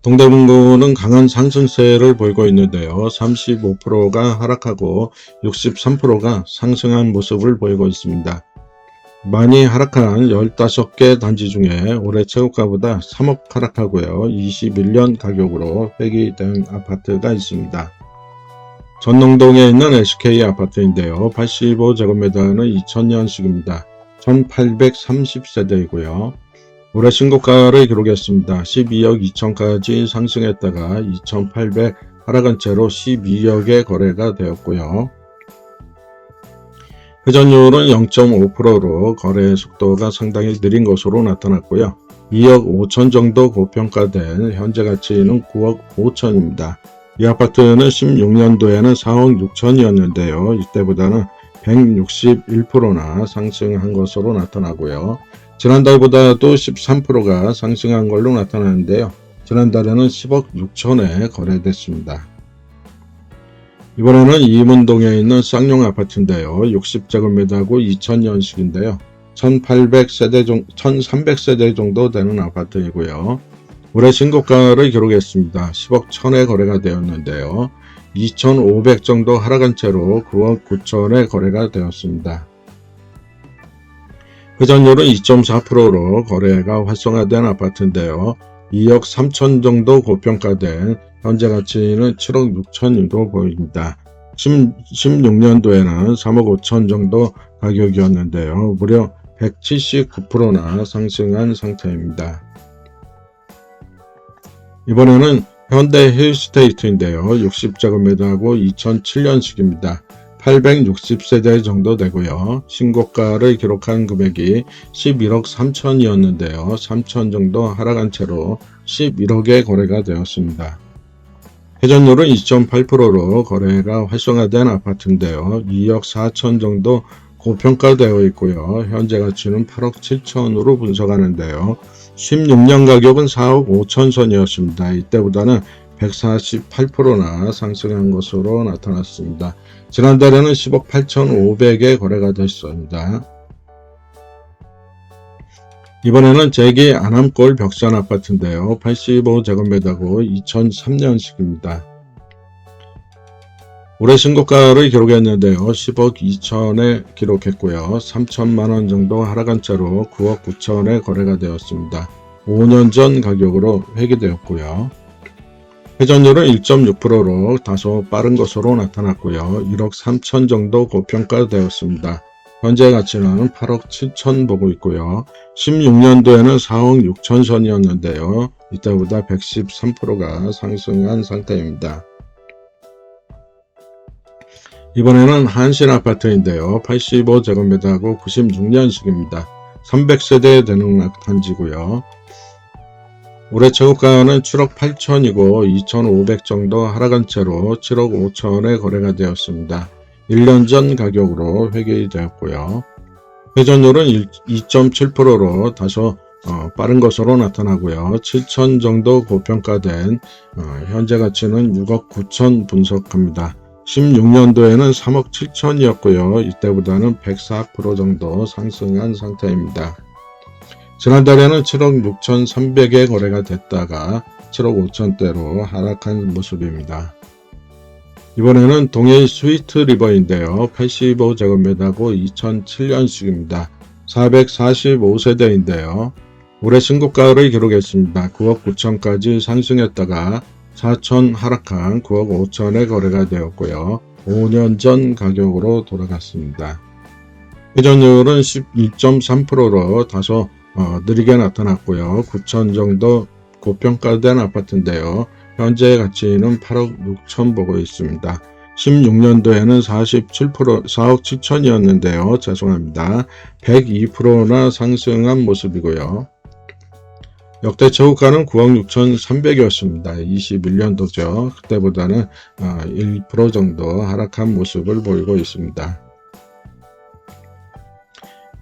동대문구는 강한 상승세를 보이고 있는데요. 35%가 하락하고 63%가 상승한 모습을 보이고 있습니다. 많이 하락한 15개 단지 중에 올해 최고가보다 3억 하락하고요. 21년 가격으로 폐기된 아파트가 있습니다. 전농동에 있는 SK 아파트인데요. 85제곱미터는 2000년식입니다. 1830세대이고요. 올해 신고가를 기록했습니다. 12억 2천까지 상승했다가 2800 하락한 채로 12억에 거래가 되었고요. 회전율은 0.5%로 거래 속도가 상당히 느린 것으로 나타났고요. 2억 5천 정도 고평가된 현재 가치는 9억 5천입니다. 이 아파트는 16년도에는 4억 6천이었는데요. 이때보다는 161%나 상승한 것으로 나타나고요. 지난달보다도 13%가 상승한 걸로 나타나는데요. 지난달에는 10억 6천에 거래됐습니다. 이번에는 이문동에 있는 쌍용 아파트인데요. 60제곱미터고 2000년식인데요. 1300세대 정도 되는 아파트이고요. 올해 신고가를 기록했습니다. 10억 1000에 거래가 되었는데요. 2500 정도 하락한 채로 9억 9천에 거래가 되었습니다. 회전율은 2.4%로 거래가 활성화된 아파트인데요. 2억 3천 정도 고평가된 현재 가치는 7억 6천으로 보입니다. 16년도에는 3억 5천 정도 가격이었는데요. 무려 179%나 상승한 상태입니다. 이번에는 현대 힐스테이트인데요. 60제곱미터하고 2007년식입니다. 860세대 정도 되고요. 신고가를 기록한 금액이 11억 3천이었는데요. 3천 정도 하락한 채로 11억에 거래가 되었습니다. 회전율은 2.8%로 거래가 활성화된 아파트인데요. 2억 4천 정도 고평가되어 있고요. 현재 가치는 8억 7천으로 분석하는데요. 16년 가격은 4억 5천 선이었습니다. 이때보다는 148%나 상승한 것으로 나타났습니다. 지난달에는 10억 8,500에 거래가 됐습니다. 이번에는 제기 안암골 벽산 아파트인데요. 85제곱미터고 2003년식입니다. 올해 신고가를 기록했는데요. 10억 2천에 기록했고요. 3천만원 정도 하락한 채로 9억 9천에 거래가 되었습니다. 5년 전 가격으로 회귀되었고요. 회전율은 1.6%로 다소 빠른 것으로 나타났고요. 1억 3천 정도 고평가되었습니다. 현재 가치는 8억 7천 보고 있고요. 16년도에는 4억 6천 선이었는데요. 이때보다 113%가 상승한 상태입니다. 이번에는 한신 아파트인데요. 85제곱미터하고 96년식입니다. 300세대 되는 단지고요. 올해 최고가는 7억 8천이고 2,500 정도 하락한 채로 7억 5천에 거래가 되었습니다. 1년 전 가격으로 회귀되었고요. 회전율은 2.7%로 다소 빠른 것으로 나타나고요. 7천 정도 고평가된 현재 가치는 6억 9천 분석합니다. 16년도에는 3억 7천이었고요. 이때보다는 104% 정도 상승한 상태입니다. 지난달에는 7억 6천3백에 거래가 됐다가 7억 5천대로 하락한 모습입니다. 이번에는 동해의 스위트 리버인데요. 85제곱미터고 2007년식입니다. 445세대인데요. 올해 신고가를 기록했습니다. 9억 9천까지 상승했다가 4천 하락한 9억 5천에 거래가 되었고요. 5년 전 가격으로 돌아갔습니다. 회전율은 12.3%로 다소 느리게 나타났고요. 9천 정도 고평가된 아파트인데요. 현재 가치는 8억 6천 보고 있습니다. 16년도에는 4억 7천이었는데요. 죄송합니다. 102%나 상승한 모습이고요. 역대 최고가는 9억 6천3백이었습니다. 21년도죠. 그때보다는 1% 정도 하락한 모습을 보이고 있습니다.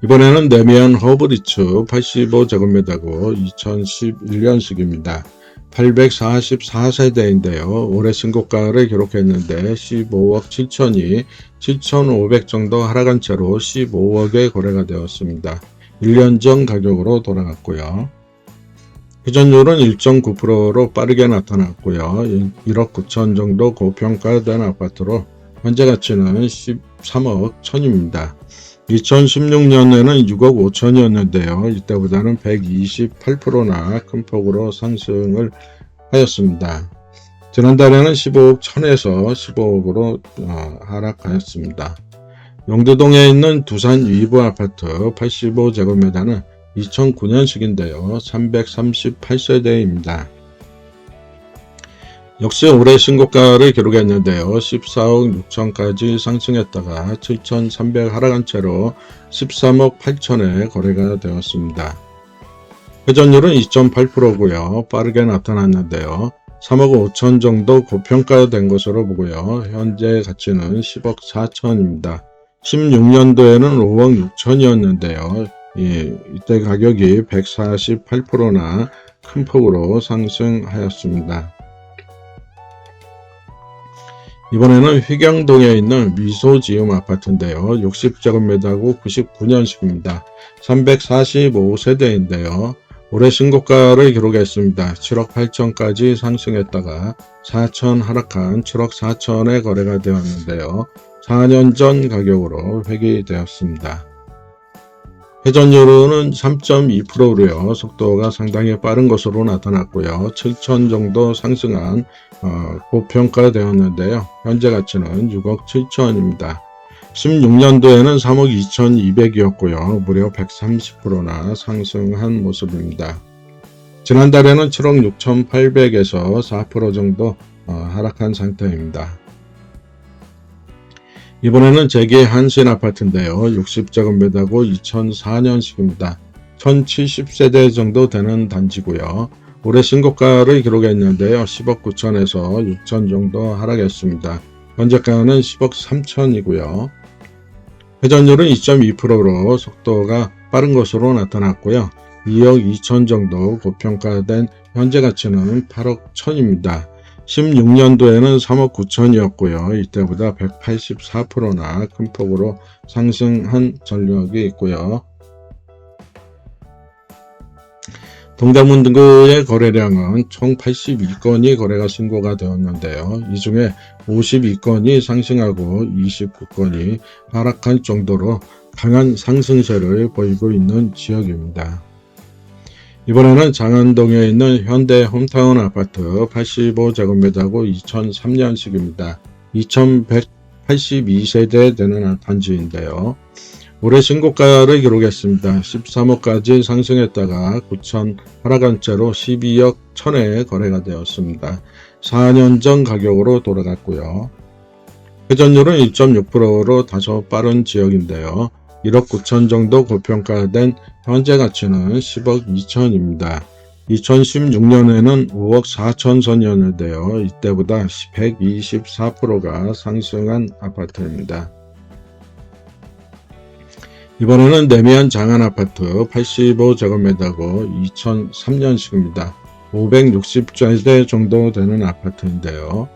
이번에는 네미안 허브리츠 85제곱미터고 2011년식입니다. 844세대인데요. 올해 신고가를 기록했는데 15억 7천이 7,500 정도 하락한 채로 15억에 거래가 되었습니다. 1년 전 가격으로 돌아갔고요. 회전율은 1.9%로 빠르게 나타났고요. 1억 9천 정도 고평가된 아파트로 현재 가치는 13억 1천입니다. 2016년에는 6억 5천이었는데요. 이때보다는 128%나 큰 폭으로 상승을 하였습니다. 지난달에는 15억 1천에서 15억으로 하락하였습니다. 용두동에 있는 두산 위브 아파트 85제곱미터는 2009년식인데요. 338세대입니다. 역시 올해 신고가를 기록했는데요. 14억 6천까지 상승했다가 7,300 하락한 채로 13억 8천에 거래가 되었습니다. 회전율은 2.8%고요. 빠르게 나타났는데요. 3억 5천 정도 고평가된 것으로 보고요. 현재 가치는 10억 4천입니다. 16년도에는 5억 6천이었는데요. 이때 가격이 148%나 큰 폭으로 상승하였습니다. 이번에는 휘경동에 있는 미소지음 아파트인데요. 60제곱미터고 99년식입니다. 345세대인데요. 올해 신고가를 기록했습니다. 7억 8천까지 상승했다가 4천 하락한 7억 4천에 거래가 되었는데요. 4년 전 가격으로 회귀되었습니다. 회전율은 3.2%로요. 속도가 상당히 빠른 것으로 나타났고요. 7천 정도 상승한 고평가되었는데요. 현재 가치는 6억 7천입니다. 16년도에는 3억 2,200이었고요. 무려 130%나 상승한 모습입니다. 지난달에는 7억 6,800에서 4% 정도 하락한 상태입니다. 이번에는 재계 한신 아파트인데요. 60제곱미터고 2004년식입니다. 1070세대 정도 되는 단지고요. 올해 신고가를 기록했는데요. 10억 9천에서 6천 정도 하락했습니다. 현재가는 10억 3천이고요. 회전율은 2.2%로 속도가 빠른 것으로 나타났고요. 2억 2천 정도 고평가된 현재 가치는 8억 1천입니다. 16년도에는 3억 9천이었고요. 이때보다 184%나 큰 폭으로 상승한 전력이 있고요. 동대문구의 거래량은 총 82건이 거래가 신고가 되었는데요. 이 중에 52건이 상승하고 29건이 하락한 정도로 강한 상승세를 보이고 있는 지역입니다. 이번에는 장안동에 있는 현대 홈타운 아파트 85제곱미터고 2003년식입니다. 2182세대 되는 단지인데요. 올해 신고가를 기록했습니다. 13억까지 상승했다가 9천 하락한 채로 12억 1천에 거래가 되었습니다. 4년 전 가격으로 돌아갔고요. 회전율은 1.6%로 다소 빠른 지역인데요. 1억 9천 정도 고평가된 현재 가치는 10억 2천입니다. 2016년에는 5억 4천 선이었는데요. 이때보다 124%가 상승한 아파트입니다. 이번에는 내미안 장안 아파트 85제곱미터고 2003년식입니다. 560세대 정도 되는 아파트인데요.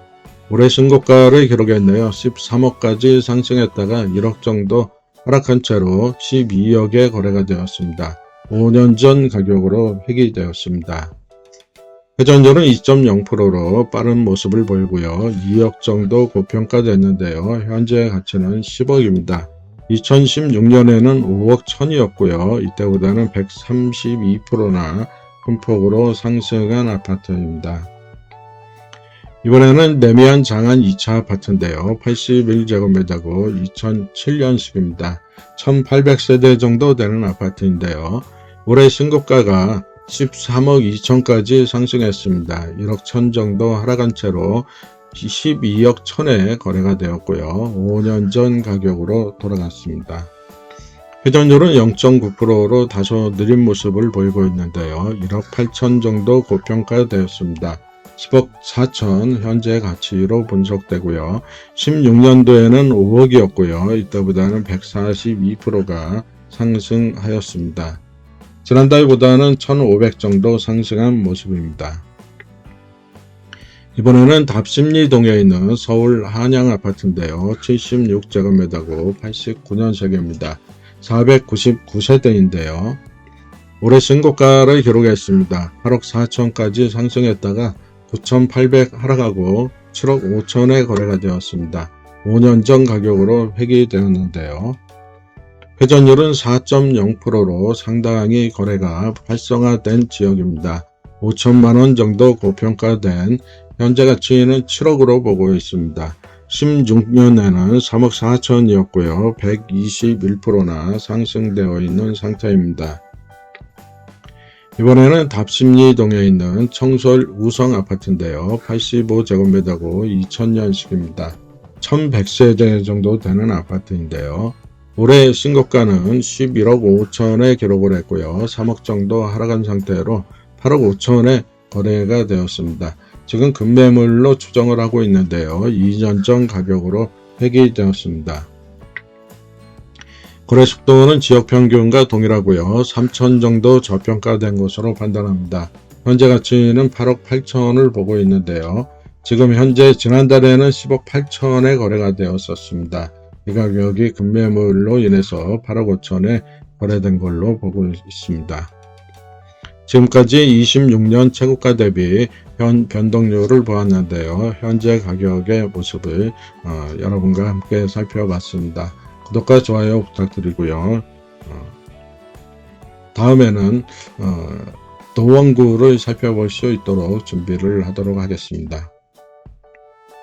올해 신고가를 기록했네요. 13억까지 상승했다가 1억 정도 하락한 채로 12억에 거래가 되었습니다. 5년 전 가격으로 회귀되었습니다. 회전율은 2.0%로 빠른 모습을 보이고요. 2억 정도 고평가됐는데요. 현재 가치는 10억입니다. 2016년에는 5억 1천이었고요. 이때보다는 132%나 큰 폭으로 상승한 아파트입니다. 이번에는 내미안 장안 2차 아파트인데요. 81제곱미터고 2007년식입니다. 1800세대 정도 되는 아파트인데요. 올해 신고가가 13억 2천까지 상승했습니다. 1억 1천 정도 하락한 채로 12억 1천에 거래가 되었고요. 5년 전 가격으로 돌아갔습니다. 회전율은 0.9%로 다소 느린 모습을 보이고 있는데요. 1억 8천 정도 고평가되었습니다. 10억 4천 현재 가치로 분석되고요. 16년도에는 5억이었고요. 이때보다는 142%가 상승하였습니다. 지난달보다는 1,500 정도 상승한 모습입니다. 이번에는 답심리동에 있는 서울 한양 아파트인데요. 76제곱미터고 89년식입니다. 499세대인데요. 올해 신고가를 기록했습니다. 8억 4천까지 상승했다가 9,800 하락하고 7억 5천에 거래가 되었습니다. 5년 전 가격으로 회귀되었는데요. 회전율은 4.0%로 상당히 거래가 활성화된 지역입니다. 5천만원 정도 고평가된 현재 가치는 7억으로 보고 있습니다. 16년에는 3억 4천이었고요. 121%나 상승되어 있는 상태입니다. 이번에는 답심리동에 있는 청솔 우성 아파트인데요. 85제곱미터고 2000년식입니다. 1100세대 정도 되는 아파트인데요. 올해 신고가는 11억 5천에 기록을 했고요. 3억 정도 하락한 상태로 8억 5천에 거래가 되었습니다. 지금 급매물로 추정을 하고 있는데요. 2년 전 가격으로 회귀되었습니다. 거래 속도는 지역 평균과 동일하고요. 3천 정도 저평가된 것으로 판단합니다. 현재 가치는 8억 8천을 보고 있는데요. 지금 현재 지난달에는 10억 8천에 거래가 되었었습니다. 이 가격이 급매물로 인해서 8억 5천에 거래된 걸로 보고 있습니다. 지금까지 26년 최고가 대비 변동률을 보았는데요. 현재 가격의 모습을 여러분과 함께 살펴봤습니다. 구독과 좋아요 부탁드리고요. 다음에는 도원구를 살펴볼 수 있도록 준비를 하도록 하겠습니다.